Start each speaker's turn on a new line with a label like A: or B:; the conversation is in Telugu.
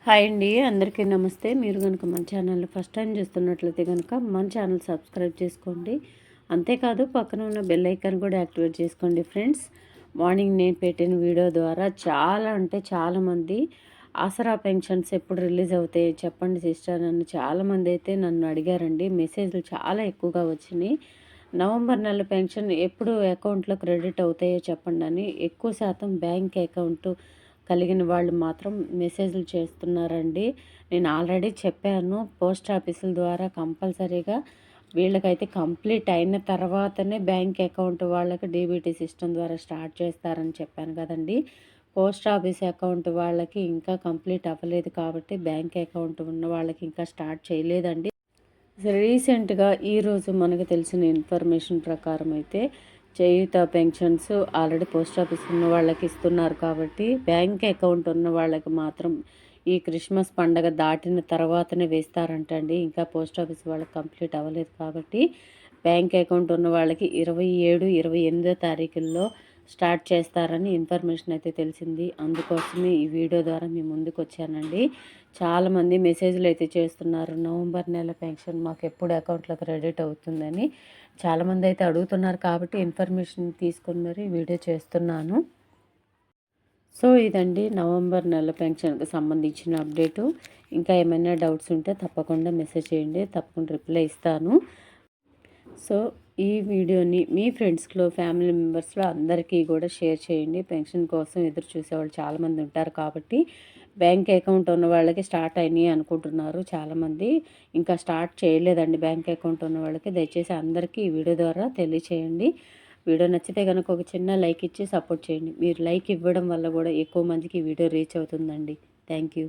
A: హాయ్ అండి, అందరికీ నమస్తే. మీరు కనుక మన ఛానల్ని ఫస్ట్ టైం చూస్తున్నట్లయితే కనుక మన ఛానల్ సబ్స్క్రైబ్ చేసుకోండి. అంతేకాదు పక్కన ఉన్న బెల్ ఐకాన్ కూడా యాక్టివేట్ చేసుకోండి ఫ్రెండ్స్. మార్నింగ్ నేను పెట్టిన వీడియో ద్వారా చాలా అంటే చాలామంది ఆసరా పెన్షన్స్ ఎప్పుడు రిలీజ్ అవుతాయి చెప్పండి సిస్టర్ అని చాలామంది అయితే నన్ను అడిగారండి. మెసేజ్లు చాలా ఎక్కువగా వచ్చినాయి. నవంబర్ నెల పెన్షన్ ఎప్పుడు అకౌంట్లో క్రెడిట్ అవుతాయో చెప్పండి అని. ఎక్కువ శాతం బ్యాంక్ అకౌంట్ కలిగిన వాళ్ళు మాత్రం మెసేజ్లు చేస్తున్నారండి. నేను ఆల్రెడీ చెప్పాను, పోస్ట్ ఆఫీసుల ద్వారా కంపల్సరీగా వీళ్ళకైతే కంప్లీట్ అయిన తర్వాతనే బ్యాంక్ అకౌంట్ వాళ్ళకి డీబీటీ సిస్టమ్ ద్వారా స్టార్ట్ చేస్తారని చెప్పాను కదండి. పోస్ట్ ఆఫీస్ అకౌంట్ వాళ్ళకి ఇంకా కంప్లీట్ అవ్వలేదు కాబట్టి బ్యాంక్ అకౌంట్ ఉన్న వాళ్ళకి ఇంకా స్టార్ట్ చేయలేదండి. రీసెంట్గా ఈరోజు మనకు తెలిసిన ఇన్ఫర్మేషన్ ప్రకారం అయితే చేయూత పెన్షన్స్ ఆల్రెడీ పోస్ట్ ఆఫీస్ ఉన్న వాళ్ళకి ఇస్తున్నారు కాబట్టి బ్యాంక్ అకౌంట్ ఉన్న వాళ్ళకి మాత్రం ఈ క్రిస్మస్ పండగ దాటిన తర్వాతనే వేస్తారంటండి. ఇంకా పోస్ట్ ఆఫీస్ వాళ్ళకి కంప్లీట్ అవ్వలేదు కాబట్టి బ్యాంక్ అకౌంట్ ఉన్న వాళ్ళకి 27, 28 తారీఖుల్లో స్టార్ట్ చేస్తారని ఇన్ఫర్మేషన్ అయితే తెలిసింది. అందుకోసమే ఈ వీడియో ద్వారా మీ ముందుకు వచ్చానండి. చాలామంది మెసేజ్లు అయితే చేస్తున్నారు, నవంబర్ నెల పెన్షన్ మాకు ఎప్పుడు అకౌంట్లో క్రెడిట్ అవుతుందని చాలామంది అయితే అడుగుతున్నారు కాబట్టి ఇన్ఫర్మేషన్ తీసుకొని మరి వీడియో చేస్తున్నాను. సో ఇదండి నవంబర్ నెల పెన్షన్కి సంబంధించిన అప్డేటు. ఇంకా ఏమైనా డౌట్స్ ఉంటే తప్పకుండా మెసేజ్ చేయండి, తప్పకుండా రిప్లై ఇస్తాను. సో ఈ వీడియోని మీ ఫ్రెండ్స్లో, ఫ్యామిలీ మెంబర్స్లో అందరికీ కూడా షేర్ చేయండి. పెన్షన్ కోసం ఎదురు చూసేవాళ్ళు చాలామంది ఉంటారు కాబట్టి బ్యాంక్ అకౌంట్ ఉన్న వాళ్ళకి స్టార్ట్ అయినాయి అనుకుంటున్నారు చాలామంది. ఇంకా స్టార్ట్ చేయలేదండి బ్యాంక్ అకౌంట్ ఉన్న వాళ్ళకి. దయచేసి అందరికీ ఈ వీడియో ద్వారా తెలియచేయండి. వీడియో నచ్చితే కనుక ఒక చిన్న లైక్ ఇచ్చి సపోర్ట్ చేయండి. మీరు లైక్ ఇవ్వడం వల్ల కూడా ఎక్కువ మందికి ఈ వీడియో రీచ్ అవుతుందండి. Thank you.